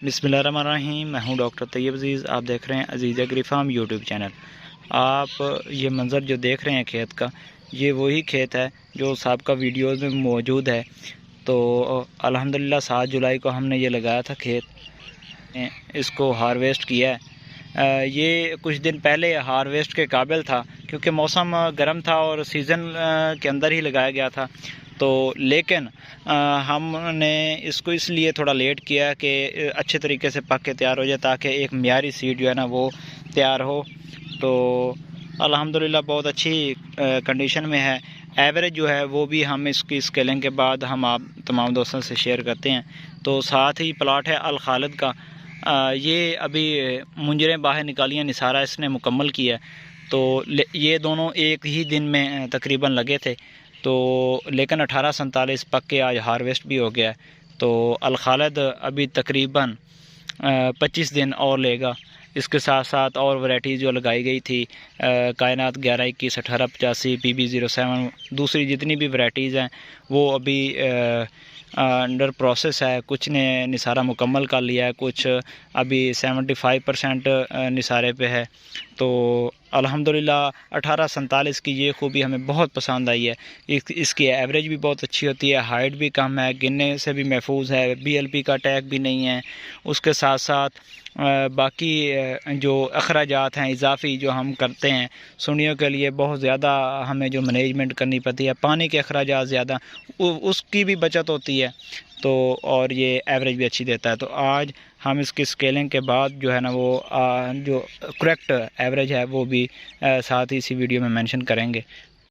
बिस्मिल्लाहिर्रहमानिर्रहीम। मैं हूं डॉक्टर तैयब अजीज़। आप देख रहे हैं अजीज़ एग्री फार्म यूट्यूब चैनल। आप ये मंज़र जो देख रहे हैं खेत का, ये वही खेत है जो सबका वीडियोस में मौजूद है। तो अल्हम्दुलिल्लाह 7 जुलाई को हमने ये लगाया था खेत, इसको हार्वेस्ट किया है। ये कुछ दिन पहले हार्वेस्ट के काबिल था क्योंकि मौसम गर्म था और सीज़न के अंदर ही लगाया गया था। तो लेकिन हमने इसको इसलिए थोड़ा लेट किया कि अच्छे तरीके से पक के तैयार हो जाए ताकि एक मियारी सीड जो है ना वो तैयार हो। तो अल्हम्दुलिल्लाह बहुत अच्छी कंडीशन में है। एवरेज जो है वो भी हम इसकी स्केलिंग के बाद हम आप तमाम दोस्तों से शेयर करते हैं। तो साथ ही प्लाट है अल खालिद का। ये अभी मुंजरें बाहर निकालियाँ निसारा इसने मुकम्मल किया है। तो ये दोनों एक ही दिन में तकरीबन लगे थे। तो लेकिन 1847 पक के आज हार्वेस्ट भी हो गया है। तो अल खालिद अभी तकरीबन 25 दिन और लेगा। इसके साथ साथ और वैरायटीज़ जो लगाई गई थी, कायनात 1121, 1885, PB07, दूसरी जितनी भी वैरायटीज़ हैं वो अभी अंडर प्रोसेस है। कुछ ने निसारा मुकम्मल कर लिया है, कुछ अभी 75% निसारे पे है। तो अल्हम्दुलिल्लाह 1847 की ये खूबी हमें बहुत पसंद आई है। इसकी एवरेज भी बहुत अच्छी होती है, हाइट भी कम है, गिनने से भी महफूज है, BLP का टैग भी नहीं है। उसके साथ साथ बाकी जो अखराजात हैं इजाफ़ी जो हम करते हैं सुनियों के लिए, बहुत ज़्यादा हमें जो मैनेजमेंट करनी पड़ती है, पानी के अखराजात ज़्यादा, उसकी भी बचत होती है। तो और ये एवरेज भी अच्छी देता है। तो आज हम इसकी स्केलिंग के बाद जो है ना वो जो करेक्ट एवरेज है वो भी साथ ही इसी वीडियो में मेंशन करेंगे।